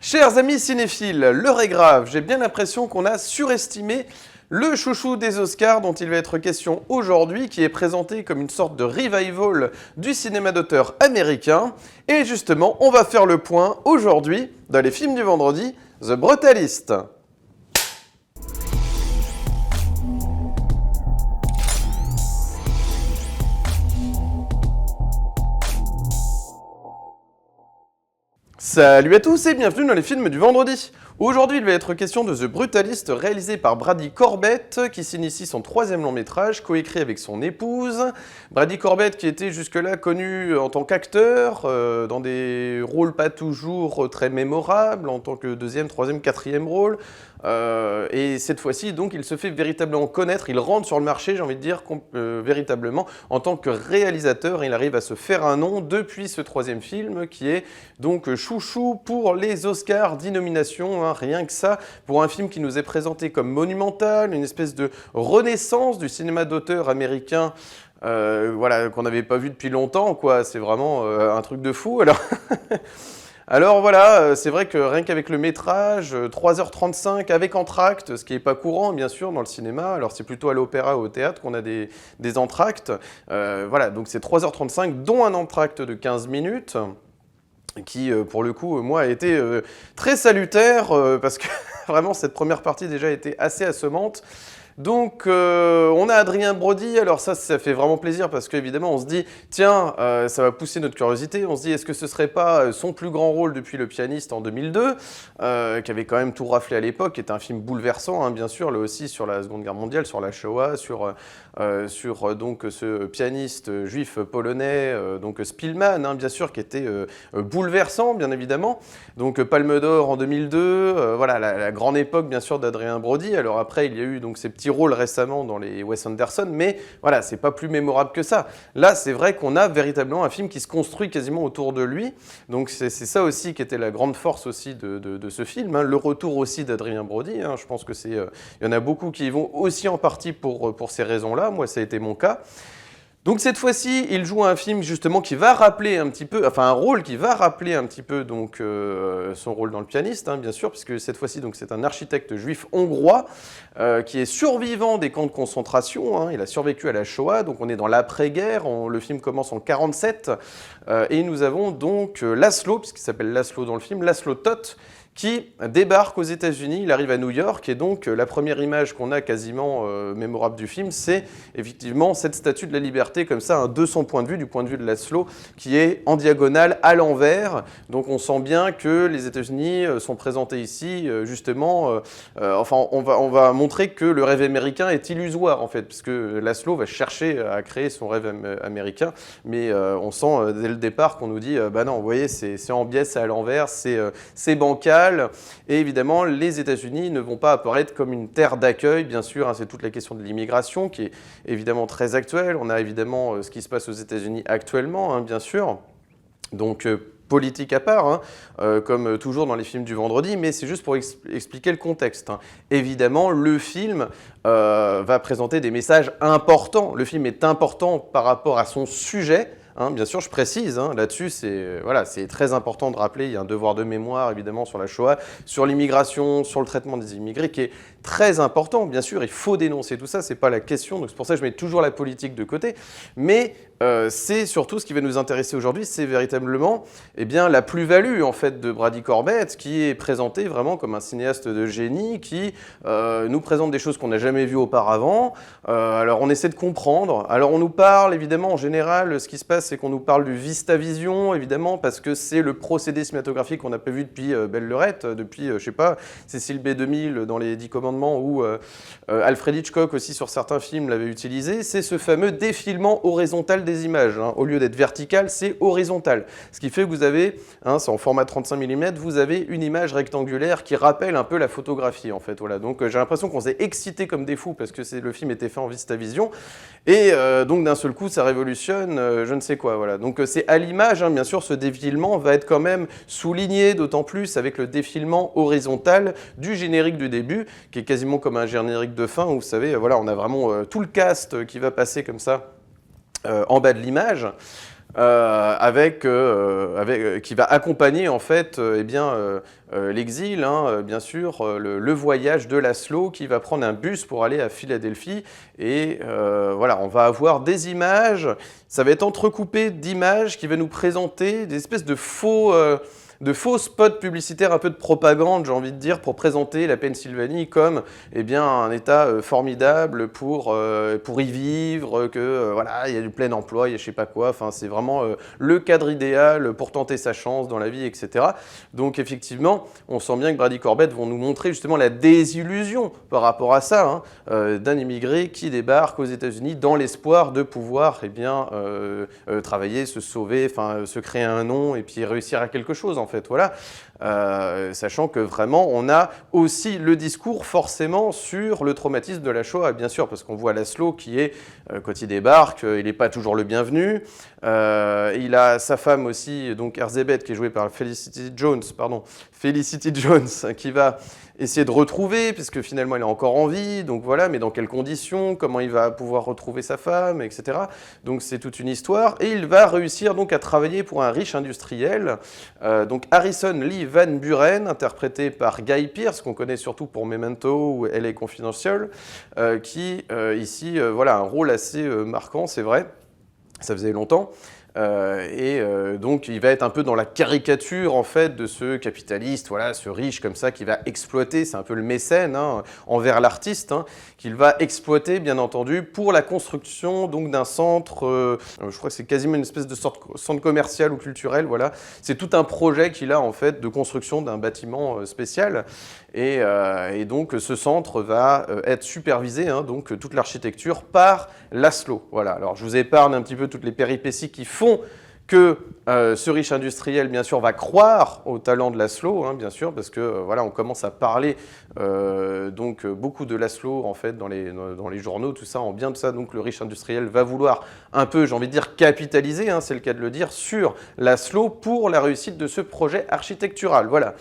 Chers amis cinéphiles, l'heure est grave. J'ai bien l'impression qu'on a surestimé le chouchou des Oscars dont il va être question aujourd'hui, qui est présenté comme une sorte de revival du cinéma d'auteur américain. Et justement, on va faire le point aujourd'hui dans les films du vendredi, The Brutalist. Salut à tous et bienvenue dans les films du vendredi. Aujourd'hui, il va être question de The Brutalist, réalisé par Brady Corbet, qui s'initie son troisième long métrage, coécrit avec son épouse. Brady Corbet, qui était jusque-là connu en tant qu'acteur, dans des rôles pas toujours très mémorables, en tant que deuxième, troisième, quatrième rôle. Et cette fois-ci, donc, il se fait véritablement connaître, il rentre sur le marché, j'ai envie de dire, véritablement, en tant que réalisateur. Il arrive à se faire un nom depuis ce troisième film, qui est donc chouchou pour les Oscars, 10 nominations, hein, rien que ça, pour un film qui nous est présenté comme monumental, une espèce de renaissance du cinéma d'auteur américain, voilà, qu'on n'avait pas vu depuis longtemps, quoi. C'est vraiment un truc de fou. Alors voilà, c'est vrai que rien qu'avec le métrage, 3h35 avec entracte, ce qui n'est pas courant bien sûr dans le cinéma, alors c'est plutôt à l'opéra ou au théâtre qu'on a des entractes. Voilà, donc c'est 3h35 dont un entracte de 15 minutes. Qui, pour le coup, moi, a été très salutaire, parce que vraiment, cette première partie déjà était assez assommante. Donc, on a Adrien Brody. Alors ça fait vraiment plaisir parce qu'évidemment, on se dit, tiens, ça va pousser notre curiosité. On se dit, est-ce que ce serait pas son plus grand rôle depuis Le Pianiste en 2002, qui avait quand même tout raflé à l'époque, qui était un film bouleversant, hein, bien sûr, là aussi sur la Seconde Guerre mondiale, sur la Shoah, sur donc ce pianiste juif polonais, donc Spillman, hein, bien sûr, qui était bouleversant, bien évidemment. Donc Palme d'Or en 2002, voilà, la grande époque, bien sûr, d'Adrien Brody. Alors après, il y a eu donc ces petits rôle récemment dans les Wes Anderson, mais voilà, c'est pas plus mémorable que ça. Là, c'est vrai qu'on a véritablement un film qui se construit quasiment autour de lui, donc c'est ça aussi qui était la grande force aussi de ce film, hein. Le retour aussi d'Adrien Brody, hein. Je pense que il y en a beaucoup qui y vont aussi en partie pour ces raisons-là. Moi, ça a été mon cas. Donc cette fois-ci, il joue un film justement qui va rappeler un petit peu, enfin un rôle qui va rappeler un petit peu donc son rôle dans Le Pianiste, hein, bien sûr, puisque cette fois-ci donc c'est un architecte juif hongrois qui est survivant des camps de concentration. Hein, il a survécu à la Shoah, donc on est dans l'après-guerre. Le film commence en 1947 et nous avons donc Laszlo, puisqu'il s'appelle Laszlo dans le film, Laszlo Toth, qui débarque aux États-Unis. Il arrive à New York et donc la première image qu'on a quasiment mémorable du film, c'est effectivement cette statue de la liberté comme ça, de son point de vue, du point de vue de Laszlo, qui est en diagonale à l'envers. Donc on sent bien que les États-Unis sont présentés ici justement. Enfin, on va montrer que le rêve américain est illusoire en fait, puisque Laszlo va chercher à créer son rêve américain, mais on sent dès le départ qu'on nous dit bah non, vous voyez, c'est en biais, c'est à l'envers, c'est bancal. Et évidemment, les États-Unis ne vont pas apparaître comme une terre d'accueil, bien sûr, hein, c'est toute la question de l'immigration qui est évidemment très actuelle. On a évidemment ce qui se passe aux États-Unis actuellement, hein, bien sûr. Donc, politique à part, hein, comme toujours dans les films du vendredi, mais c'est juste pour expliquer le contexte, hein. Évidemment, le film va présenter des messages importants. Le film est important par rapport à son sujet. Hein, bien sûr, je précise, hein, là-dessus, c'est très important de rappeler, il y a un devoir de mémoire, évidemment, sur la Shoah, sur l'immigration, sur le traitement des immigrés, qui est très important. Bien sûr, il faut dénoncer tout ça, c'est pas la question, donc c'est pour ça que je mets toujours la politique de côté, mais c'est surtout ce qui va nous intéresser aujourd'hui, c'est véritablement la plus-value, en fait, de Brady Corbet, qui est présenté vraiment comme un cinéaste de génie, qui nous présente des choses qu'on n'a jamais vues auparavant. Alors, on essaie de comprendre. Alors, on nous parle, évidemment, en général, ce qui se passe, c'est qu'on nous parle du VistaVision, évidemment, parce que c'est le procédé cinématographique qu'on n'a pas vu depuis Belle Lurette, depuis, je sais pas, Cécile B2000 dans Les 10 Commandements, ou Alfred Hitchcock aussi sur certains films l'avait utilisé. C'est ce fameux défilement horizontal des images, hein. Au lieu d'être vertical, c'est horizontal. Ce qui fait que vous avez, hein, c'est en format 35 mm, vous avez une image rectangulaire qui rappelle un peu la photographie, en fait. Voilà. Donc j'ai l'impression qu'on s'est excité comme des fous parce que le film était fait en VistaVision. Et donc d'un seul coup, ça révolutionne je ne sais quoi. Voilà. Donc c'est à l'image, hein, bien sûr, ce défilement va être quand même souligné, d'autant plus avec le défilement horizontal du générique du début, qui est quasiment comme un générique de fin, où vous savez, voilà, on a vraiment tout le cast qui va passer comme ça en bas de l'image. qui va accompagner en fait l'exil, hein, bien sûr, le voyage de Laszlo qui va prendre un bus pour aller à Philadelphie. Et voilà, on va avoir des images, ça va être entrecoupé d'images qui va nous présenter des espèces de faux spots publicitaires, un peu de propagande, j'ai envie de dire, pour présenter la Pennsylvanie comme un État formidable pour y vivre, que voilà, il y a du plein emploi, il y a je sais pas quoi, enfin c'est vraiment le cadre idéal pour tenter sa chance dans la vie, etc. Donc effectivement, on sent bien que Brady Corbett vont nous montrer justement la désillusion par rapport à ça, hein, d'un immigré qui débarque aux États-Unis dans l'espoir de pouvoir travailler, se sauver, se créer un nom et puis réussir à quelque chose en fait. Voilà. Sachant que vraiment, on a aussi le discours forcément sur le traumatisme de la Shoah, bien sûr, parce qu'on voit Laszlo qui est, quand il débarque, il n'est pas toujours le bienvenu. Il a sa femme aussi, donc Erzébet, qui est jouée par Felicity Jones, qui va essayer de retrouver, puisque finalement il est encore en vie, donc voilà, mais dans quelles conditions, comment il va pouvoir retrouver sa femme, etc. Donc c'est toute une histoire, et il va réussir donc à travailler pour un riche industriel, donc Harrison Lee Van Buren, interprété par Guy Pearce, qu'on connaît surtout pour Memento ou LA Confidential, qui ici, voilà, un rôle assez marquant, c'est vrai, ça faisait longtemps. Donc il va être un peu dans la caricature en fait de ce capitaliste, voilà, ce riche comme ça qui va exploiter, c'est un peu le mécène hein, envers l'artiste, hein, qu'il va exploiter bien entendu pour la construction donc d'un centre, je crois que c'est quasiment une espèce de centre commercial ou culturel, voilà, c'est tout un projet qu'il a en fait de construction d'un bâtiment spécial. Et donc ce centre va être supervisé, hein, donc toute l'architecture par Laszlo. Voilà. Alors je vous épargne un petit peu toutes les péripéties qui font que ce riche industriel, bien sûr, va croire au talent de Laszlo, hein, bien sûr, parce que voilà, on commence à parler donc beaucoup de Laszlo en fait dans les journaux, tout ça, en bien de ça. Donc le riche industriel va vouloir un peu, j'ai envie de dire, capitaliser, hein, c'est le cas de le dire, sur Laszlo pour la réussite de ce projet architectural. Voilà.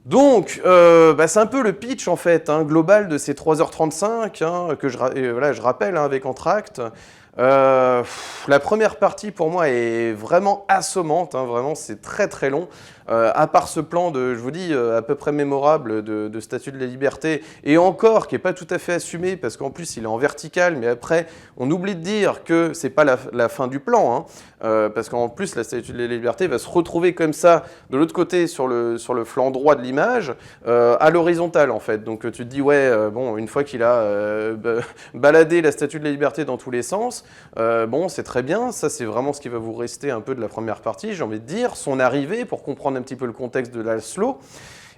Donc, c'est un peu le pitch en fait, hein, global de ces 3h35 hein, que je rappelle hein, avec Entr'acte. La première partie pour moi est vraiment assommante, hein, vraiment c'est très très long. À part ce plan de, je vous dis, à peu près mémorable de Statue de la Liberté, et encore qui n'est pas tout à fait assumé parce qu'en plus il est en vertical, mais après on oublie de dire que c'est pas la fin du plan, hein, parce qu'en plus la Statue de la Liberté va se retrouver comme ça de l'autre côté sur le flanc droit de l'image, à l'horizontale en fait. Donc tu te dis ouais, bon, une fois qu'il a baladé la Statue de la Liberté dans tous les sens, bon c'est très bien, ça c'est vraiment ce qui va vous rester un peu de la première partie, j'ai envie de dire, son arrivée pour comprendre un petit peu le contexte de Laszlo.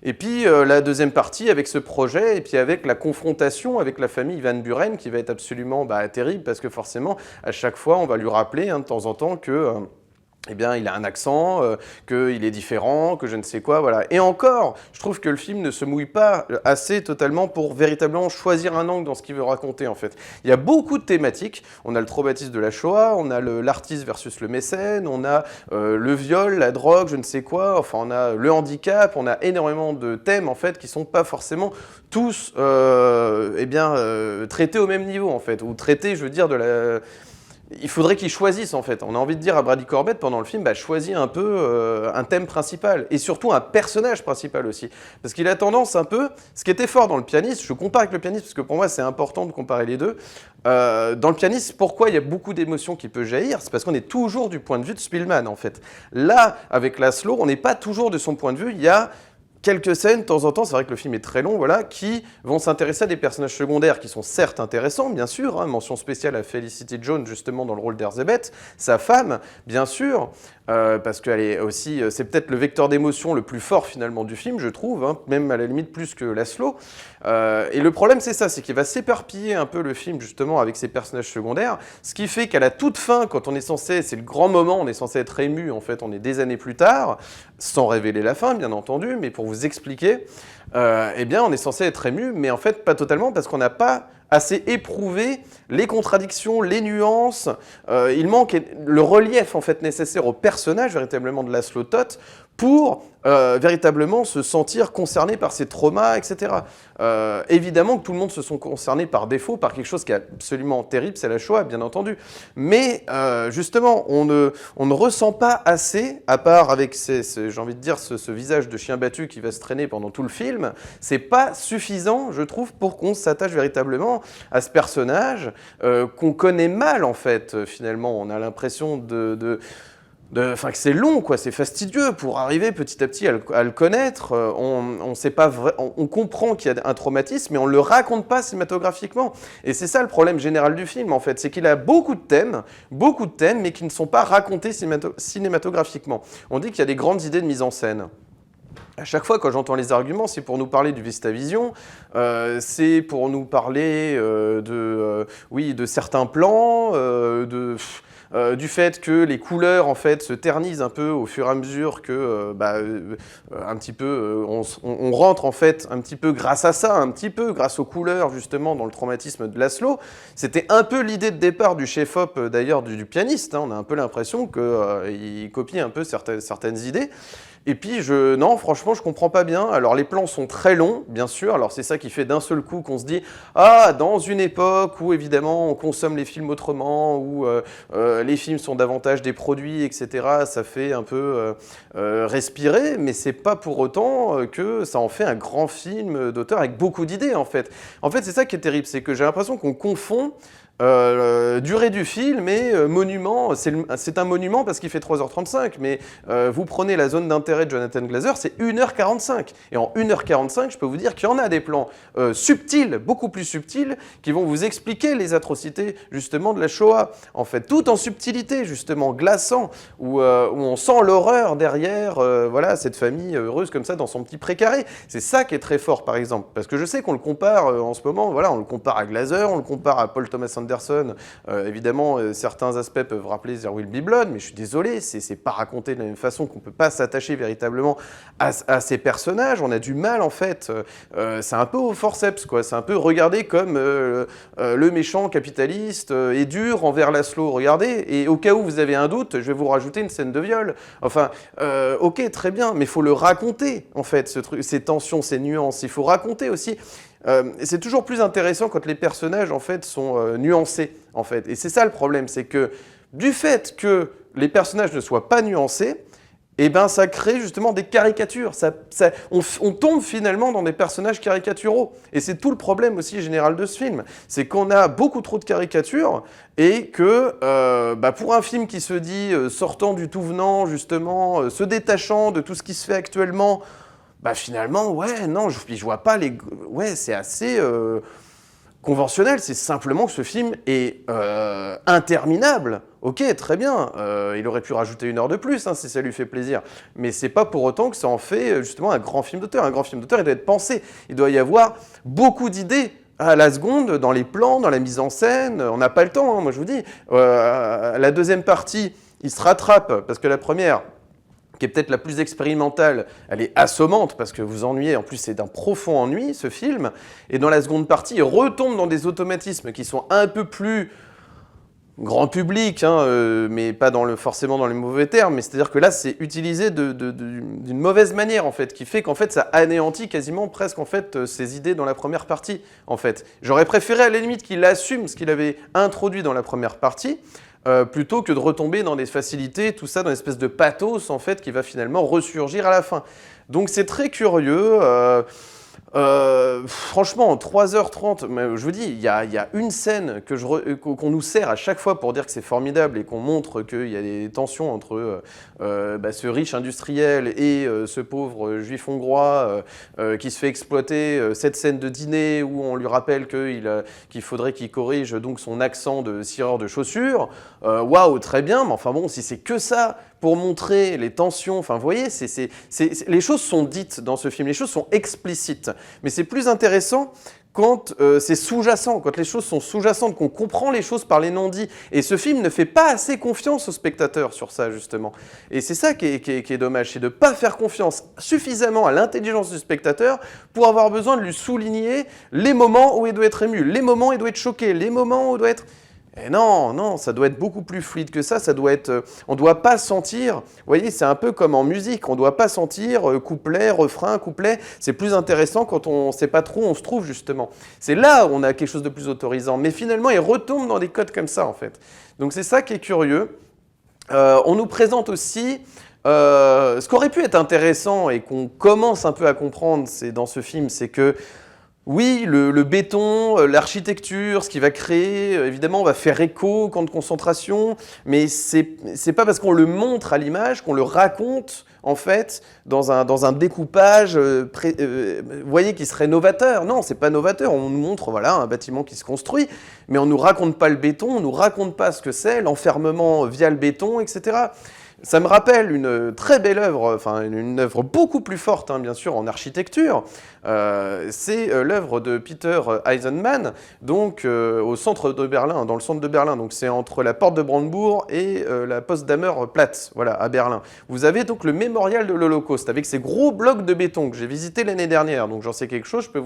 Et puis la deuxième partie avec ce projet et puis avec la confrontation avec la famille Van Buren qui va être absolument terrible parce que forcément à chaque fois on va lui rappeler hein, de temps en temps que il a un accent, qu'il est différent, que je ne sais quoi, voilà. Et encore, je trouve que le film ne se mouille pas assez totalement pour véritablement choisir un angle dans ce qu'il veut raconter, en fait. Il y a beaucoup de thématiques. On a le traumatisme de la Shoah, on a l'artiste versus le mécène, on a le viol, la drogue, je ne sais quoi, enfin, on a le handicap, on a énormément de thèmes, en fait, qui sont pas forcément tous, traités au même niveau, en fait. Ou traités, je veux dire, de la... Il faudrait qu'ils choisissent en fait. On a envie de dire à Brady Corbett pendant le film, choisis un peu un thème principal et surtout un personnage principal aussi. Parce qu'il a tendance un peu, ce qui était fort dans Le Pianiste, je compare avec Le Pianiste parce que pour moi c'est important de comparer les deux. Dans Le Pianiste, pourquoi il y a beaucoup d'émotions qui peuvent jaillir? C'est parce qu'on est toujours du point de vue de Spielman en fait. Là, avec Laszlo, on n'est pas toujours de son point de vue, il y a quelques scènes, de temps en temps, c'est vrai que le film est très long, voilà, qui vont s'intéresser à des personnages secondaires qui sont certes intéressants, bien sûr, hein, mention spéciale à Felicity Jones, justement, dans le rôle d'Erzébet, sa femme, bien sûr, parce qu'elle est aussi, c'est peut-être le vecteur d'émotion le plus fort, finalement, du film, je trouve, hein, même à la limite plus que Laszlo. Et le problème, c'est ça, c'est qu'il va s'éparpiller un peu le film, justement, avec ses personnages secondaires, ce qui fait qu'à la toute fin, quand on est censé, c'est le grand moment, on est censé être ému, en fait, on est des années plus tard, sans révéler la fin, bien entendu, mais pour vous expliquer, on est censé être ému, mais en fait pas totalement parce qu'on n'a pas assez éprouvé les contradictions, les nuances. Il manque le relief en fait nécessaire au personnage véritablement de Laszlo Toth pour véritablement se sentir concerné par ces traumas, etc. Évidemment que tout le monde se sent concerné par défaut, par quelque chose qui est absolument terrible, c'est la Shoah, bien entendu. Mais justement, on ne ressent pas assez, à part avec, j'ai envie de dire, ce visage de chien battu qui va se traîner pendant tout le film, c'est pas suffisant, je trouve, pour qu'on s'attache véritablement à ce personnage qu'on connaît mal, en fait, finalement. On a l'impression que c'est long, quoi, c'est fastidieux pour arriver petit à petit à le connaître. On comprend qu'il y a un traumatisme, mais on ne le raconte pas cinématographiquement. Et c'est ça le problème général du film, en fait, c'est qu'il a beaucoup de thèmes, mais qui ne sont pas racontés cinématographiquement. On dit qu'il y a des grandes idées de mise en scène. À chaque fois, quand j'entends les arguments, c'est pour nous parler du VistaVision, c'est pour nous parler de certains plans, du fait que les couleurs en fait se ternissent un peu au fur et à mesure que on rentre en fait un petit peu grâce à ça, un petit peu grâce aux couleurs justement dans le traumatisme de Laszlo. C'était un peu l'idée de départ du chef-op d'ailleurs du pianiste. Hein. On a un peu l'impression qu'il copie un peu certaines idées. Et puis, non, franchement, je comprends pas bien. Alors, les plans sont très longs, bien sûr. Alors, c'est ça qui fait d'un seul coup qu'on se dit « Ah, dans une époque où, évidemment, on consomme les films autrement, où les films sont davantage des produits, etc. » Ça fait un peu respirer, mais c'est pas pour autant que ça en fait un grand film d'auteur avec beaucoup d'idées, en fait. En fait, c'est ça qui est terrible, c'est que j'ai l'impression qu'on confond durée du film et monument, c'est un monument parce qu'il fait 3h35, mais vous prenez la zone d'intérêt de Jonathan Glazer, c'est 1h45. Et en 1h45, je peux vous dire qu'il y en a des plans subtils, beaucoup plus subtils, qui vont vous expliquer les atrocités justement de la Shoah, en fait, tout en subtilité, justement, glaçant, où on sent l'horreur derrière voilà, cette famille heureuse comme ça dans son petit précaré. C'est ça qui est très fort, par exemple, parce que je sais qu'on le compare en ce moment, voilà, on le compare à Glazer, on le compare à Paul Thomas Anderson, évidemment, certains aspects peuvent rappeler There Will Be Blood, mais je suis désolé, c'est pas raconté de la même façon, qu'on peut pas s'attacher véritablement à ces personnages. On a du mal, en fait. C'est un peu au forceps, quoi. C'est un peu regardé comme le méchant capitaliste est dur envers Laszlo. Regardez, et au cas où vous avez un doute, je vais vous rajouter une scène de viol. Enfin, ok, très bien, mais il faut le raconter, en fait, ces tensions, ces nuances. Il faut raconter aussi. C'est toujours plus intéressant quand les personnages en fait sont nuancés en fait. Et c'est ça le problème, c'est que du fait que les personnages ne soient pas nuancés, eh ben ça crée justement des caricatures. On tombe finalement dans des personnages caricaturaux. Et c'est tout le problème aussi général de ce film, c'est qu'on a beaucoup trop de caricatures et que pour un film qui se dit sortant du tout venant justement, se détachant de tout ce qui se fait actuellement. Finalement, ouais, non, je vois pas les... Ouais, c'est assez conventionnel, c'est simplement que ce film est interminable. Ok, très bien, il aurait pu rajouter 1 heure de plus, hein, si ça lui fait plaisir. Mais c'est pas pour autant que ça en fait justement un grand film d'auteur. Un grand film d'auteur, il doit être pensé. Il doit y avoir beaucoup d'idées à la seconde, dans les plans, dans la mise en scène. On n'a pas le temps, hein, moi je vous dis. La deuxième partie, il se rattrape, parce que la première... qui est peut-être la plus expérimentale, elle est assommante parce que vous ennuyez, en plus c'est d'un profond ennui ce film, et dans la seconde partie, il retombe dans des automatismes qui sont un peu plus grand public, hein, mais pas forcément dans les mauvais termes, mais c'est-à-dire que là c'est utilisé d'une mauvaise manière en fait, qui fait qu'en fait ça anéantit quasiment presque en fait ses idées dans la première partie en fait. J'aurais préféré à la limite qu'il assume ce qu'il avait introduit dans la première partie, plutôt que de retomber dans des facilités, tout ça dans une espèce de pathos en fait qui va finalement ressurgir à la fin. Donc c'est très curieux. Franchement, en 3h30, je vous dis, il y a une scène qu'on nous sert à chaque fois pour dire que c'est formidable et qu'on montre qu'il y a des tensions entre ce riche industriel et ce pauvre juif hongrois qui se fait exploiter. Cette scène de dîner où on lui rappelle qu'il faudrait qu'il corrige donc son accent de cireur de chaussures. Waouh, très bien, mais enfin bon, si c'est que ça pour montrer les tensions, enfin vous voyez, les choses sont dites dans ce film, les choses sont explicites. Mais c'est plus intéressant quand c'est sous-jacent, quand les choses sont sous-jacentes, qu'on comprend les choses par les non-dits. Et ce film ne fait pas assez confiance au spectateur sur ça, justement. Et c'est ça qui est dommage, c'est de ne pas faire confiance suffisamment à l'intelligence du spectateur pour avoir besoin de lui souligner les moments où il doit être ému, les moments où il doit être choqué, les moments où il doit être... Et non, non, ça doit être beaucoup plus fluide que ça doit être, on doit pas sentir, vous voyez, c'est un peu comme en musique, on doit pas sentir couplet, refrain, couplet, c'est plus intéressant quand on sait pas trop où on se trouve justement. C'est là où on a quelque chose de plus autorisant, mais finalement il retombe dans des codes comme ça en fait. Donc c'est ça qui est curieux. On nous présente aussi ce qui aurait pu être intéressant et qu'on commence un peu à comprendre dans ce film, c'est que oui, le béton, l'architecture, ce qu'il va créer, évidemment, on va faire écho au camp de concentration, mais c'est pas parce qu'on le montre à l'image qu'on le raconte, en fait, dans un découpage, vous voyez, qui serait novateur. Non, c'est pas novateur, on nous montre, voilà, un bâtiment qui se construit, mais on nous raconte pas le béton, on nous raconte pas ce que c'est, l'enfermement via le béton, etc. Ça me rappelle une très belle œuvre, enfin une œuvre beaucoup plus forte, hein, bien sûr, en architecture. C'est l'œuvre de Peter Eisenman, donc au centre de Berlin, dans le centre de Berlin. Donc c'est entre la porte de Brandebourg et la Potsdamer Platz, voilà, à Berlin. Vous avez donc le mémorial de l'Holocauste avec ces gros blocs de béton que j'ai visité l'année dernière. Donc j'en sais quelque chose, je peux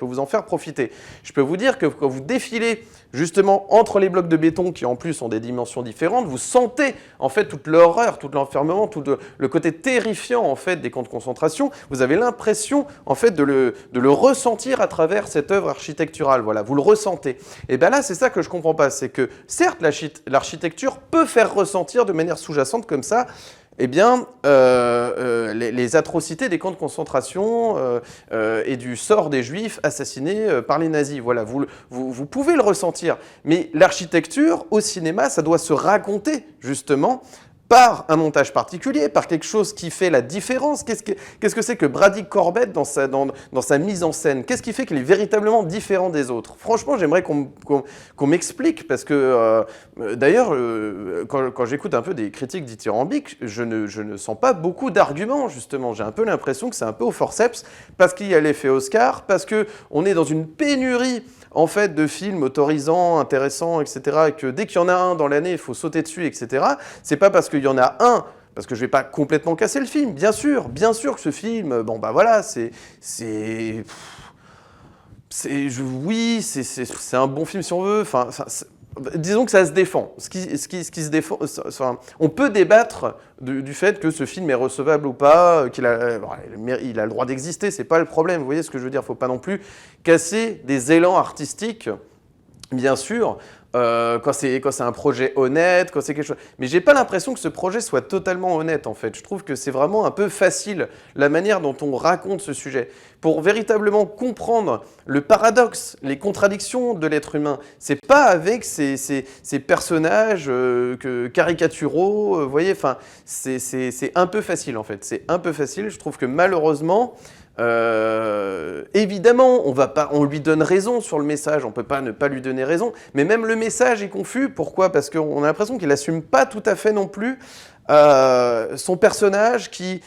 vous en faire profiter. Je peux vous dire que quand vous défilez justement entre les blocs de béton qui en plus ont des dimensions différentes, vous sentez en fait toute l'horreur, tout l'enfermement, tout le côté terrifiant en fait des camps de concentration. Vous avez l'impression en fait de le ressentir à travers cette œuvre architecturale. Voilà, vous le ressentez. Et bien là, c'est ça que je comprends pas, c'est que certes l'architecture peut faire ressentir de manière sous-jacente comme ça, eh bien, les atrocités des camps de concentration et du sort des Juifs assassinés par les nazis. Voilà, vous pouvez le ressentir. Mais l'architecture, au cinéma, ça doit se raconter, justement, par un montage particulier, par quelque chose qui fait la différence. Qu'est-ce que c'est que Brady Corbet dans sa mise en scène? Qu'est-ce qui fait qu'il est véritablement différent des autres? Franchement, j'aimerais qu'on m'explique, parce que d'ailleurs, quand j'écoute un peu des critiques dithyrambiques, je ne sens pas beaucoup d'arguments, justement. J'ai un peu l'impression que c'est un peu au forceps, parce qu'il y a l'effet Oscar, parce qu'on est dans une pénurie en fait, de films autorisants, intéressants, etc., et que dès qu'il y en a un dans l'année, il faut sauter dessus, etc., c'est pas parce qu'il y en a un, parce que je vais pas complètement casser le film, bien sûr que ce film, bon bah voilà, oui, c'est un bon film si on veut, enfin disons que ça se défend. Ce qui se défend, on peut débattre du fait que ce film est recevable ou pas, il a le droit d'exister, c'est pas le problème. Vous voyez ce que je veux dire? Faut pas non plus casser des élans artistiques, bien sûr. Quand c'est un projet honnête, quand c'est quelque chose. Mais j'ai pas l'impression que ce projet soit totalement honnête en fait. Je trouve que c'est vraiment un peu facile la manière dont on raconte ce sujet. Pour véritablement comprendre le paradoxe, les contradictions de l'être humain, c'est pas avec ces personnages caricaturaux, vous voyez, enfin, c'est un peu facile en fait. C'est un peu facile. Je trouve que malheureusement, évidemment, on lui donne raison sur le message, on peut pas ne pas lui donner raison, mais même le message est confus. Pourquoi? Parce qu'on a l'impression qu'il assume pas tout à fait non plus son personnage qui...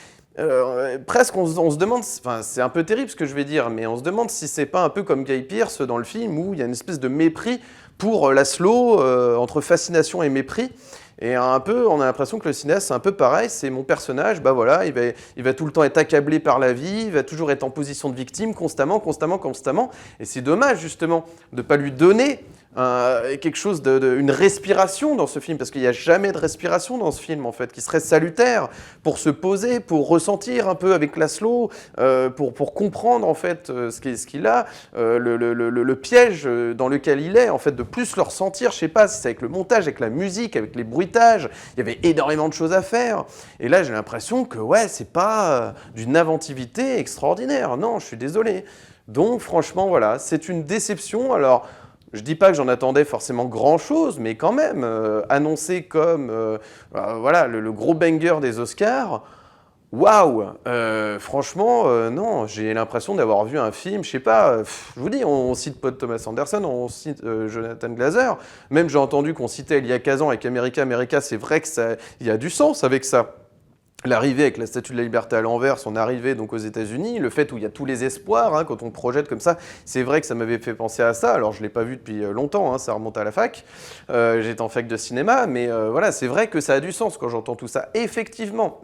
presque on se demande, enfin c'est un peu terrible ce que je vais dire, mais on se demande si c'est pas un peu comme Guy Pearce dans le film où il y a une espèce de mépris pour Laszlo, entre fascination et mépris. Et un peu, on a l'impression que le cinéaste, c'est un peu pareil, c'est mon personnage, bah voilà, il va tout le temps être accablé par la vie, il va toujours être en position de victime, constamment. Et c'est dommage, justement, de ne pas lui donner quelque chose, une respiration dans ce film, parce qu'il n'y a jamais de respiration dans ce film, en fait, qui serait salutaire pour se poser, pour ressentir un peu avec Laszlo, pour comprendre, en fait, ce qu'il a, le piège dans lequel il est, en fait, de plus le ressentir, je sais pas, si c'est avec le montage, avec la musique, avec les bruitages, il y avait énormément de choses à faire. Et là, j'ai l'impression que, ouais, c'est pas d'une inventivité extraordinaire. Non, je suis désolé. Donc, franchement, voilà, c'est une déception. Alors, je dis pas que j'en attendais forcément grand-chose, mais quand même, annoncé comme voilà, le gros banger des Oscars, waouh, franchement, non, j'ai l'impression d'avoir vu un film, je sais pas, je vous dis, on cite Paul Thomas Anderson, on cite Jonathan Glazer, même j'ai entendu qu'on citait Elia Kazan avec America, c'est vrai que il y a du sens avec ça. L'arrivée avec la Statue de la Liberté à l'envers, son arrivée donc aux États-Unis, le fait où il y a tous les espoirs, hein, quand on projette comme ça, c'est vrai que ça m'avait fait penser à ça. Alors je l'ai pas vu depuis longtemps, hein, ça remonte à la fac. J'étais en fac de cinéma, mais voilà, c'est vrai que ça a du sens quand j'entends tout ça. Effectivement.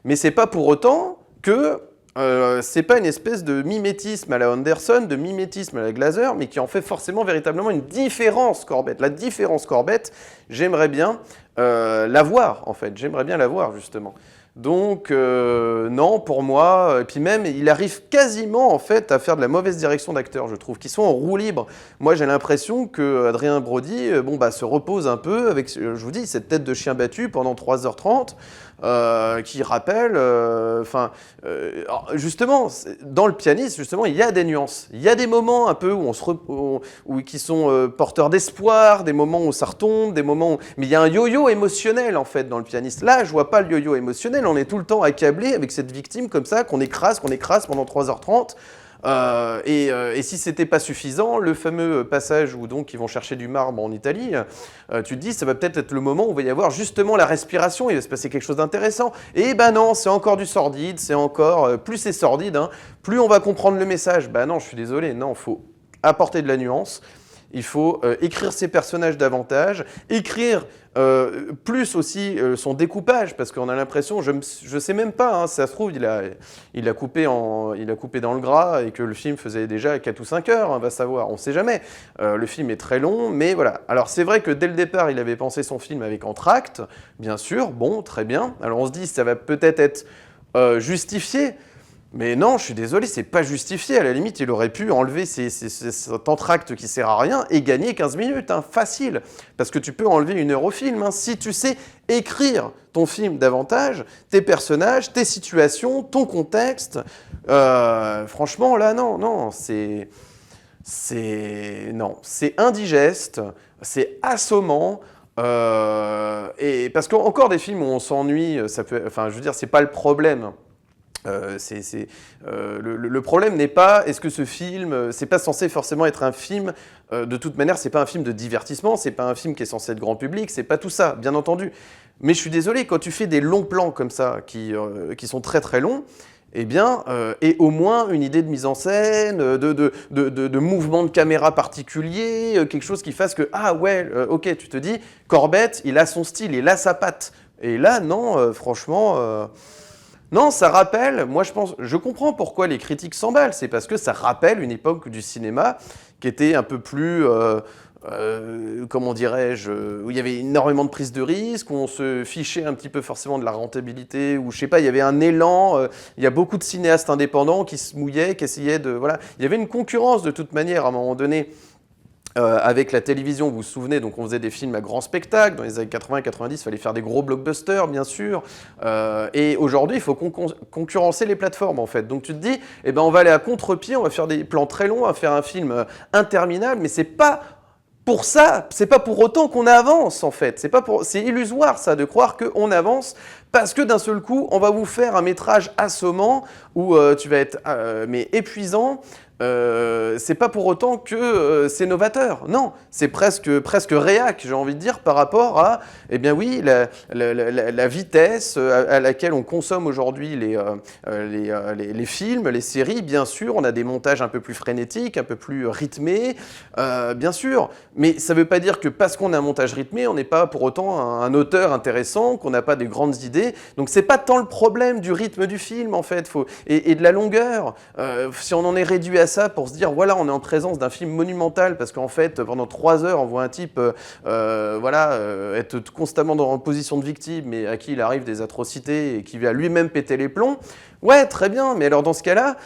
Mais c'est pas pour autant que c'est pas une espèce de mimétisme à la Anderson, de mimétisme à la Glaser, mais qui en fait forcément véritablement une différence Corbett. La différence Corbett, j'aimerais bien la voir, en fait. J'aimerais bien la voir, justement. Donc, non, pour moi, et puis même, il arrive quasiment, en fait, à faire de la mauvaise direction d'acteurs, je trouve, qui sont en roue libre. Moi, j'ai l'impression que Adrien Brody, se repose un peu avec, je vous dis, cette tête de chien battu pendant 3h30, qui rappelle, justement, dans Le Pianiste, justement, il y a des nuances. Il y a des moments un peu qui sont porteurs d'espoir, des moments où ça retombe, des moments où... Mais il y a un yo-yo émotionnel, en fait, dans Le Pianiste. Là, je vois pas le yo-yo émotionnel, on est tout le temps accablé avec cette victime comme ça, qu'on écrase pendant 3h30. Et si c'était pas suffisant, le fameux passage où donc ils vont chercher du marbre en Italie, tu te dis ça va peut-être être le moment où il va y avoir justement la respiration, il va se passer quelque chose d'intéressant. Et ben non, c'est encore du sordide, c'est encore plus c'est sordide, hein, plus on va comprendre le message. Ben non, je suis désolé, non, faut apporter de la nuance. Il faut écrire ses personnages davantage, écrire plus aussi son découpage, parce qu'on a l'impression, je sais même pas, hein, ça se trouve, il a coupé dans le gras et que le film faisait déjà 4 ou 5 heures, hein, va savoir, on sait jamais. Le film est très long, mais voilà. Alors c'est vrai que dès le départ, il avait pensé son film avec Entr'acte, bien sûr, bon, très bien. Alors on se dit, ça va peut-être être justifié. Mais non, je suis désolé, c'est pas justifié. À la limite, il aurait pu enlever cet entracte qui sert à rien et gagner 15 minutes, hein, facile. Parce que tu peux enlever 1 heure au film, hein, si tu sais écrire ton film davantage, tes personnages, tes situations, ton contexte. Franchement, là, non, c'est indigeste, c'est assommant. Et parce qu'encore des films où on s'ennuie, c'est pas le problème. Le problème n'est pas, est-ce que ce film, c'est pas censé forcément être un film, de toute manière, c'est pas un film de divertissement, c'est pas un film qui est censé être grand public, c'est pas tout ça, bien entendu. Mais je suis désolé, quand tu fais des longs plans comme ça, qui sont très très longs, eh bien, et au moins une idée de mise en scène, de mouvement de caméra particulier, quelque chose qui fasse que, ah ouais, ok, tu te dis, Corbett, il a son style, il a sa patte. Et là, non, franchement... Non, ça rappelle, moi je comprends pourquoi les critiques s'emballent, c'est parce que ça rappelle une époque du cinéma qui était un peu plus, comment dirais-je, où il y avait énormément de prise de risque, où on se fichait un petit peu forcément de la rentabilité, où je sais pas, il y avait un élan, il y a beaucoup de cinéastes indépendants qui se mouillaient, qui essayaient de... Voilà, il y avait une concurrence de toute manière à un moment donné. Avec la télévision, vous vous souvenez, donc on faisait des films à grand spectacle, dans les années 80-90, il fallait faire des gros blockbusters, bien sûr, et aujourd'hui, il faut concurrencer les plateformes, en fait. Donc tu te dis, eh ben, on va aller à contre-pied, on va faire des plans très longs, on va faire un film interminable, mais c'est pas pour ça, c'est pas pour autant qu'on avance, en fait. C'est illusoire, ça, de croire qu'on avance, parce que d'un seul coup, on va vous faire un métrage assommant, où tu vas être mais épuisant. C'est pas pour autant que c'est novateur, non, c'est presque réac, j'ai envie de dire, par rapport à, eh bien oui, la vitesse à laquelle on consomme aujourd'hui les films, les séries, bien sûr, on a des montages un peu plus frénétiques, un peu plus rythmés, bien sûr, mais ça veut pas dire que parce qu'on a un montage rythmé, on n'est pas pour autant un auteur intéressant, qu'on n'a pas de grandes idées, donc c'est pas tant le problème du rythme du film, en fait, et de la longueur, si on en est réduit à ça pour se dire, voilà, on est en présence d'un film monumental, parce qu'en fait, pendant 3 heures, on voit un type être constamment en position de victime, mais à qui il arrive des atrocités et qui va lui-même péter les plombs. Ouais, très bien, mais alors dans ce cas-là,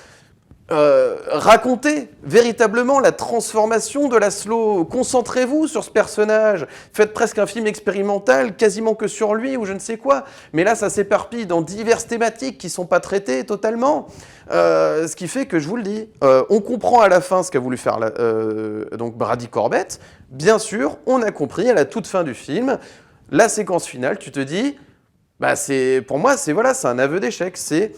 racontez véritablement la transformation de Laszlo. Concentrez-vous sur ce personnage. Faites presque un film expérimental, quasiment que sur lui ou je ne sais quoi. Mais là, ça s'éparpille dans diverses thématiques qui ne sont pas traitées totalement. Ce qui fait que, je vous le dis, on comprend à la fin ce qu'a voulu faire donc Brady Corbett. Bien sûr, on a compris à la toute fin du film. La séquence finale, tu te dis... Bah pour moi, c'est un aveu d'échec. C'est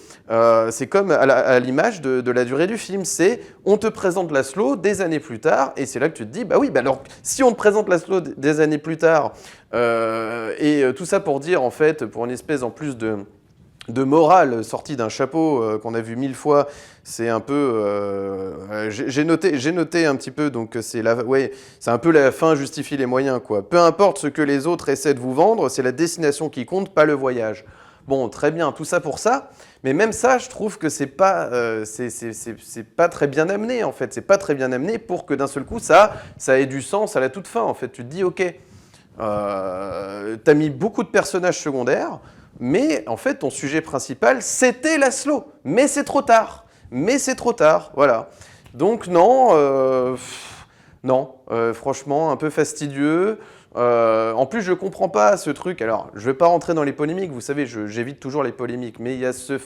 comme à l'image de la durée du film. C'est on te présente Laszlo des années plus tard, et c'est là que tu te dis, bah oui, bah alors si on te présente Laszlo des années plus tard, et tout ça pour dire, en fait, pour une espèce en plus de morale sortie d'un chapeau qu'on a vu 1000 fois, c'est un peu... j'ai noté un petit peu, donc c'est un peu la fin justifie les moyens, quoi. Peu importe ce que les autres essaient de vous vendre, c'est la destination qui compte, pas le voyage. Bon, très bien, tout ça pour ça. Mais même ça, je trouve que c'est pas très bien amené, en fait. C'est pas très bien amené pour que d'un seul coup, ça ait du sens à la toute fin, en fait. Tu te dis, ok, t'as mis beaucoup de personnages secondaires, mais en fait, ton sujet principal, c'était Laszlo. Mais c'est trop tard. Mais c'est trop tard, voilà. Donc non, franchement, un peu fastidieux. En plus, je comprends pas ce truc. Alors, je vais pas rentrer dans les polémiques. Vous savez, j'évite toujours les polémiques. Mais il y a cette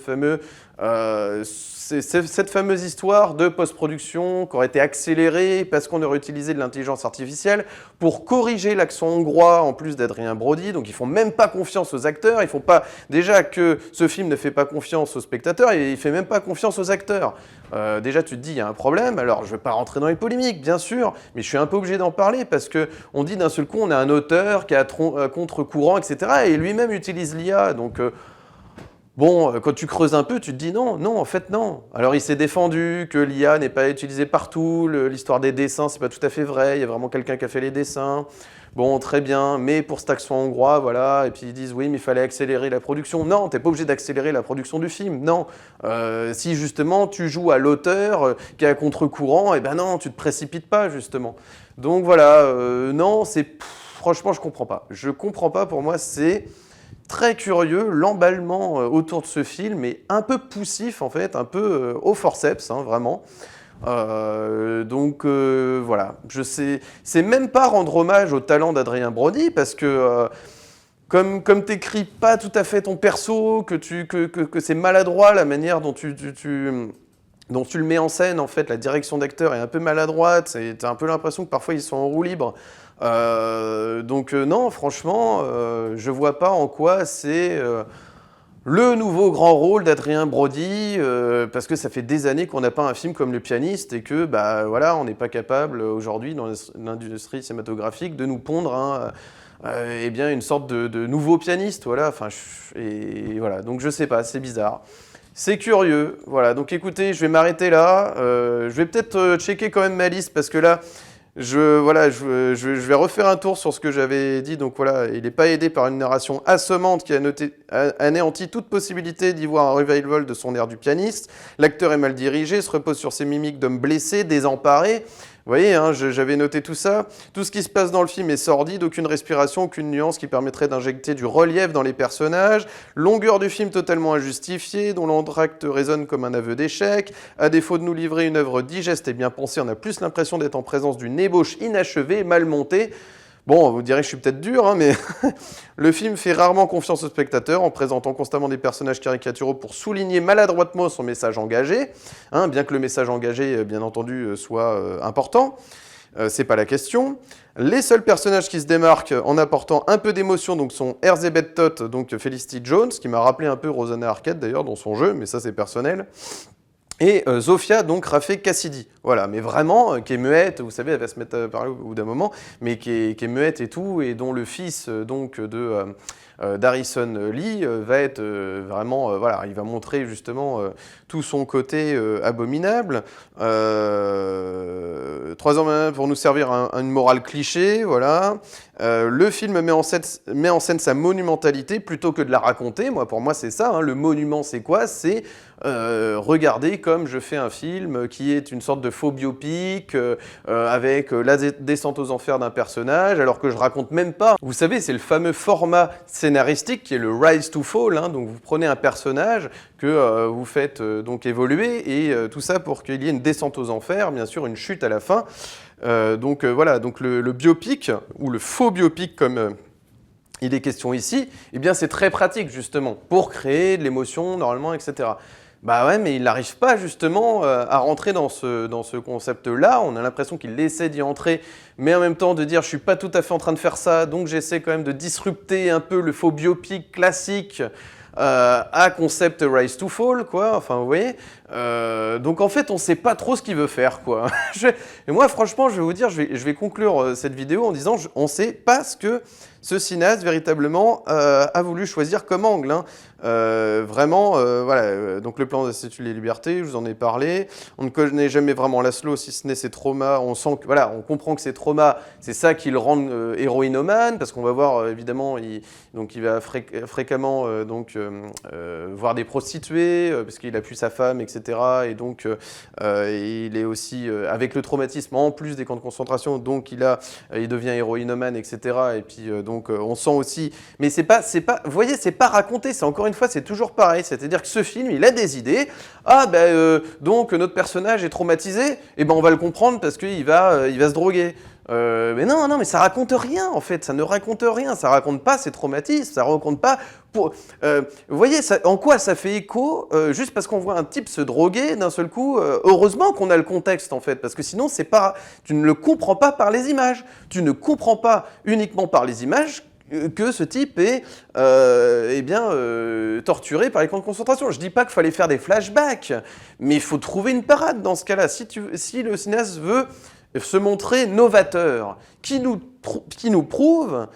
fameuse histoire de post-production qui aurait été accélérée parce qu'on aurait utilisé de l'intelligence artificielle pour corriger l'accent hongrois en plus d'Adrien Brody. Donc, ils font même pas confiance aux acteurs. Ils font pas déjà que ce film ne fait pas confiance aux spectateurs et il fait même pas confiance aux acteurs. Déjà, tu te dis, il y a un problème. Alors, je vais pas rentrer dans les polémiques, bien sûr, mais je suis un peu obligé d'en parler parce que on dit d'un seul coup, on a un auteur qui est à contre-courant, etc. Et lui-même utilise l'IA. Donc, bon, quand tu creuses un peu, tu te dis non, en fait, non. Alors, il s'est défendu que l'IA n'est pas utilisée partout. L'histoire des dessins, c'est pas tout à fait vrai. Il y a vraiment quelqu'un qui a fait les dessins. Bon, très bien, mais pour cet accent hongrois, voilà. Et puis ils disent oui, mais il fallait accélérer la production. Non, t'es pas obligé d'accélérer la production du film. Non. Si justement tu joues à l'auteur qui est à contre-courant, eh ben non, tu te précipites pas justement. Donc voilà, non, franchement, je comprends pas. Je comprends pas. Pour moi, c'est très curieux. L'emballement autour de ce film est un peu poussif en fait, un peu au forceps, hein, vraiment. Donc voilà, c'est même pas rendre hommage au talent d'Adrien Brody parce que comme t'écris pas tout à fait ton perso, que c'est maladroit la manière dont tu le mets en scène, en fait, la direction d'acteur est un peu maladroite, t'as un peu l'impression que parfois ils sont en roue libre. Donc non, franchement, je vois pas en quoi c'est le nouveau grand rôle d'Adrien Brody, parce que ça fait des années qu'on n'a pas un film comme Le Pianiste et que bah, voilà, on n'est pas capable aujourd'hui dans l'industrie cinématographique de nous pondre eh bien, une sorte de nouveau pianiste. Voilà. Enfin, et voilà. Donc je sais pas, c'est bizarre. C'est curieux. Voilà. Donc écoutez, je vais m'arrêter là. Je vais peut-être checker quand même ma liste parce que là, je vais refaire un tour sur ce que j'avais dit. Donc voilà, il n'est pas aidé par une narration assommante qui anéantit toute possibilité d'y voir un revival de son air du pianiste. L'acteur est mal dirigé, se repose sur ses mimiques d'homme blessé, désemparé. Vous voyez, hein, j'avais noté tout ça. Tout ce qui se passe dans le film est sordide, aucune respiration, aucune nuance qui permettrait d'injecter du relief dans les personnages. Longueur du film totalement injustifiée, dont l'entracte résonne comme un aveu d'échec. À défaut de nous livrer une œuvre digeste et bien pensée, on a plus l'impression d'être en présence d'une ébauche inachevée, mal montée. Bon, vous direz que je suis peut-être dur, hein, mais le film fait rarement confiance au spectateur en présentant constamment des personnages caricaturaux pour souligner maladroitement son message engagé, hein, bien que le message engagé, bien entendu, soit important. C'est pas la question. Les seuls personnages qui se démarquent en apportant un peu d'émotion donc sont Erzébeth Toth, donc Felicity Jones, qui m'a rappelé un peu Rosanna Arquette d'ailleurs dans son jeu, mais ça c'est personnel. Et Zofia, donc Rafeh Cassidy, voilà, mais vraiment, qui est muette, vous savez, elle va se mettre à parler au bout d'un moment, mais qui est muette et tout, et dont le fils donc d'Harrison Lee va être vraiment, voilà, il va montrer justement tout son côté abominable. 3 ans pour nous servir une morale cliché, voilà. Le film met en scène sa monumentalité plutôt que de la raconter. Pour moi, c'est ça. Hein. Le monument, c'est quoi? C'est regarder comme je fais un film qui est une sorte de faux biopic avec la descente aux enfers d'un personnage, alors que je raconte même pas. Vous savez, c'est le fameux format scénaristique qui est le rise to fall. Hein. Donc, vous prenez un personnage que vous faites donc évoluer et tout ça pour qu'il y ait une descente aux enfers, bien sûr, une chute à la fin. Voilà, donc le biopic, ou le faux biopic comme il est question ici, eh bien c'est très pratique justement, pour créer de l'émotion normalement, etc. Bah ouais, mais il n'arrive pas justement à rentrer dans ce concept-là, on a l'impression qu'il essaie d'y entrer, mais en même temps de dire je suis pas tout à fait en train de faire ça, donc j'essaie quand même de disrupter un peu le faux biopic classique, à concept Rise to Fall, quoi, enfin vous voyez, donc en fait on sait pas trop ce qu'il veut faire, quoi. Et moi franchement je vais vous dire, je vais conclure cette vidéo en disant on sait pas ce que ce cinéaste, véritablement, a voulu choisir comme angle. Hein. Vraiment, voilà. Donc le plan de la Statue des Libertés, je vous en ai parlé. On ne connaît jamais vraiment Laszlo, si ce n'est ses traumas. On sent que, voilà, on comprend que ses traumas, c'est ça qui le rend héroïnomane, parce qu'on va voir, évidemment, il va fréquemment voir des prostituées, parce qu'il a pu sa femme, etc. Et donc, il est aussi, avec le traumatisme, en plus des camps de concentration, donc il devient héroïnomane, etc. Et puis, donc, on sent aussi... Mais vous voyez, c'est pas raconté, c'est encore une fois, c'est toujours pareil. C'est-à-dire que ce film, il a des idées. Ah, donc, notre personnage est traumatisé, et ben on va le comprendre parce qu'il va se droguer. Mais non, mais ça raconte rien en fait, ça ne raconte rien, ça raconte pas ses traumatismes, ça raconte pas... vous voyez en quoi ça fait écho, juste parce qu'on voit un type se droguer d'un seul coup, heureusement qu'on a le contexte en fait, parce que sinon tu ne le comprends pas par les images, tu ne comprends pas uniquement par les images que ce type est torturé par les camps de concentration. Je dis pas qu'il fallait faire des flashbacks, mais il faut trouver une parade dans ce cas-là. Si le cinéaste veut se montrer novateur, qui nous prouve,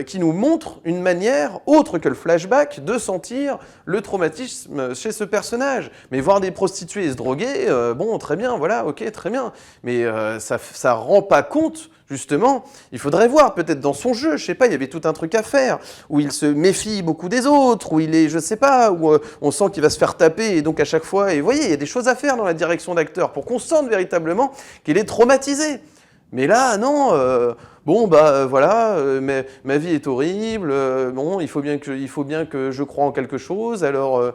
qui nous montre une manière autre que le flashback de sentir le traumatisme chez ce personnage. Mais voir des prostituées se droguer, bon, très bien, voilà, ok, très bien. Mais ça rend pas compte, justement. Il faudrait voir, peut-être dans son jeu, je sais pas, il y avait tout un truc à faire, où il se méfie beaucoup des autres, où il est, je sais pas, où on sent qu'il va se faire taper, et donc à chaque fois, et vous voyez, il y a des choses à faire dans la direction d'acteur, pour qu'on sente véritablement qu'il est traumatisé. Mais là, non, voilà, ma vie est horrible, bon, il faut bien que je croie en quelque chose, alors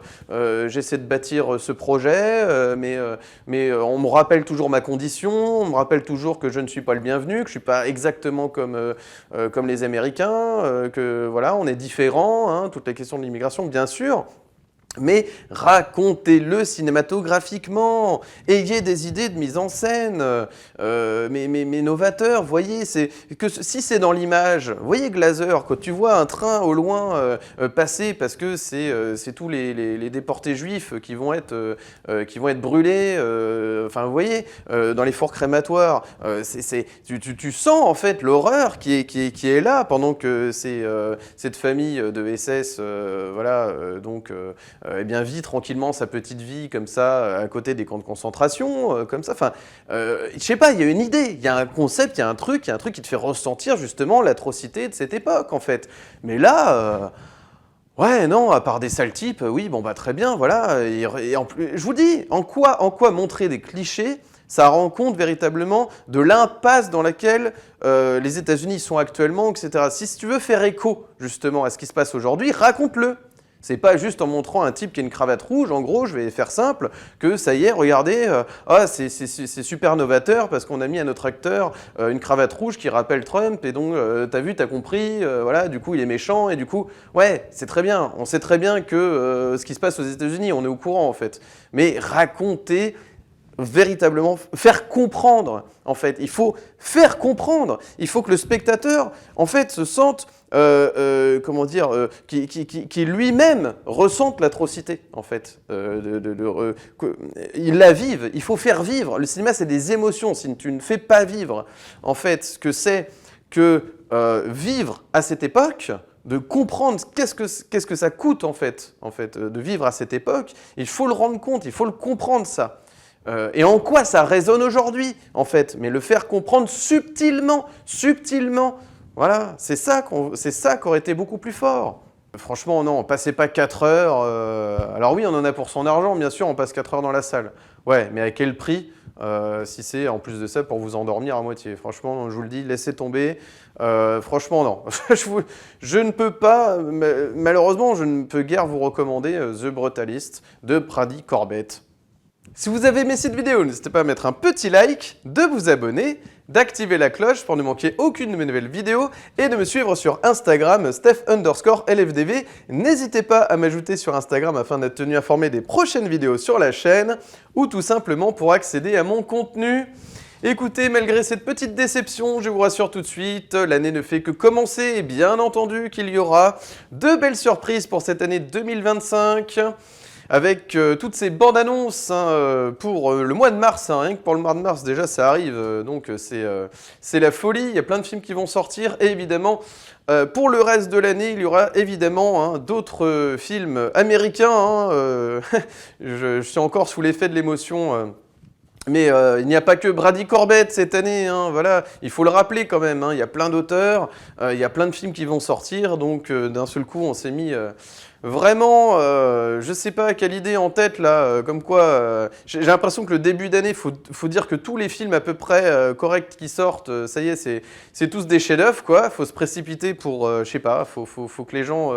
j'essaie de bâtir ce projet, mais on me rappelle toujours ma condition, on me rappelle toujours que je ne suis pas le bienvenu, que je ne suis pas exactement comme les Américains, que voilà, on est différents, hein, toute la question de l'immigration, bien sûr. Mais racontez-le cinématographiquement, ayez des idées de mise en scène, mais novateurs, voyez, si c'est dans l'image, voyez Glazer, quand tu vois un train au loin passer parce que c'est tous les déportés juifs qui vont être brûlés, enfin vous voyez, dans les fours crématoires, tu sens en fait l'horreur qui est là pendant que cette famille de SS, vit tranquillement sa petite vie comme ça, à côté des camps de concentration, comme ça. Enfin, je sais pas, il y a une idée, il y a un concept, il y a un truc qui te fait ressentir justement l'atrocité de cette époque, en fait. Mais là, ouais, non, à part des sales types, oui, bon, bah très bien, voilà. Et en plus, je vous dis, en quoi montrer des clichés, ça rend compte véritablement de l'impasse dans laquelle les États-Unis sont actuellement, etc. Si tu veux faire écho, justement, à ce qui se passe aujourd'hui, raconte-le. C'est pas juste en montrant un type qui a une cravate rouge, en gros, je vais faire simple, que ça y est, regardez, c'est super novateur parce qu'on a mis à notre acteur une cravate rouge qui rappelle Trump et donc t'as vu, t'as compris, voilà, du coup il est méchant et du coup, ouais, c'est très bien, on sait très bien que ce qui se passe aux États-Unis, on est au courant en fait, mais raconter véritablement, faire comprendre, en fait, il faut faire comprendre, il faut que le spectateur, en fait, se sente qui lui-même ressente l'atrocité, en fait. Il la vive, il faut faire vivre. Le cinéma, c'est des émotions. Si tu ne fais pas vivre, en fait, ce que c'est que vivre à cette époque, de comprendre qu'est-ce que ça coûte, en fait, de vivre à cette époque, il faut le rendre compte, il faut le comprendre, ça. Et en quoi ça résonne aujourd'hui, en fait, mais le faire comprendre subtilement, voilà, c'est ça qui aurait été beaucoup plus fort. Franchement, non, passez pas 4 heures, alors oui, on en a pour son argent, bien sûr, on passe 4 heures dans la salle. Ouais, mais à quel prix si c'est, en plus de ça, pour vous endormir à moitié. Franchement, je vous le dis, laissez tomber. Franchement, non. Je ne peux pas, malheureusement, je ne peux guère vous recommander The Brutalist de Brady Corbett. Si vous avez aimé cette vidéo, n'hésitez pas à mettre un petit like, de vous abonner, d'activer la cloche pour ne manquer aucune de mes nouvelles vidéos et de me suivre sur Instagram, Steph_LFDV. N'hésitez pas à m'ajouter sur Instagram afin d'être tenu informé des prochaines vidéos sur la chaîne ou tout simplement pour accéder à mon contenu. Écoutez, malgré cette petite déception, je vous rassure tout de suite, l'année ne fait que commencer et bien entendu qu'il y aura de belles surprises pour cette année 2025. avec toutes ces bandes annonces pour le mois de mars. Hein, rien que pour le mois de mars, déjà, ça arrive. Donc, c'est la folie. Il y a plein de films qui vont sortir. Et évidemment, pour le reste de l'année, il y aura évidemment d'autres films américains. Je suis encore sous l'effet de l'émotion. Mais il n'y a pas que Brady Corbett cette année, hein, voilà. Il faut le rappeler quand même, hein, il y a plein d'auteurs, il y a plein de films qui vont sortir, donc d'un seul coup on s'est mis vraiment, je sais pas quelle idée en tête là, comme quoi, j'ai l'impression que le début d'année, faut dire que tous les films à peu près corrects qui sortent, ça y est, c'est tous des chefs-d'œuvre, quoi, faut se précipiter pour, je sais pas, faut que les gens,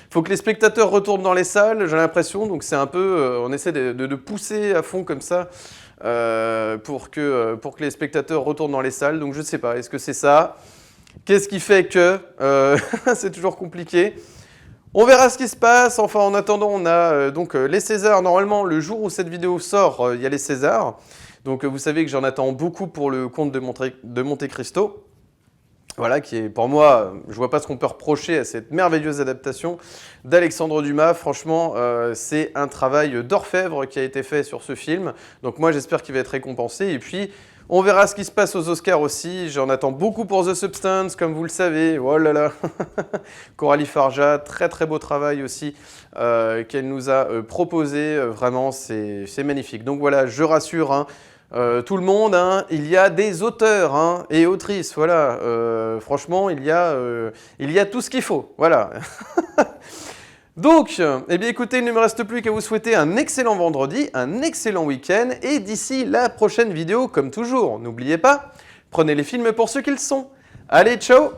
faut que les spectateurs retournent dans les salles, j'ai l'impression, donc c'est un peu, on essaie de pousser à fond comme ça, pour que les spectateurs retournent dans les salles. Donc je sais pas, est-ce que c'est ça? Qu'est-ce qui fait que c'est toujours compliqué? On verra ce qui se passe. Enfin, en attendant, on a donc les Césars. Normalement, le jour où cette vidéo sort, il y a les Césars. Donc vous savez que j'en attends beaucoup pour le Comte de Monte Cristo. Voilà, qui est pour moi, je vois pas ce qu'on peut reprocher à cette merveilleuse adaptation d'Alexandre Dumas. Franchement, c'est un travail d'orfèvre qui a été fait sur ce film. Donc moi, j'espère qu'il va être récompensé. Et puis, on verra ce qui se passe aux Oscars aussi. J'en attends beaucoup pour The Substance, comme vous le savez. Oh là là, Coralie Farja, très très beau travail aussi qu'elle nous a proposé. Vraiment, c'est magnifique. Donc voilà, je rassure, hein, tout le monde, hein, il y a des auteurs hein, et autrices, voilà. Franchement, il y a tout ce qu'il faut, voilà. Donc, eh bien écoutez, il ne me reste plus qu'à vous souhaiter un excellent vendredi, un excellent week-end, et d'ici la prochaine vidéo, comme toujours, n'oubliez pas, prenez les films pour ce qu'ils sont. Allez, ciao!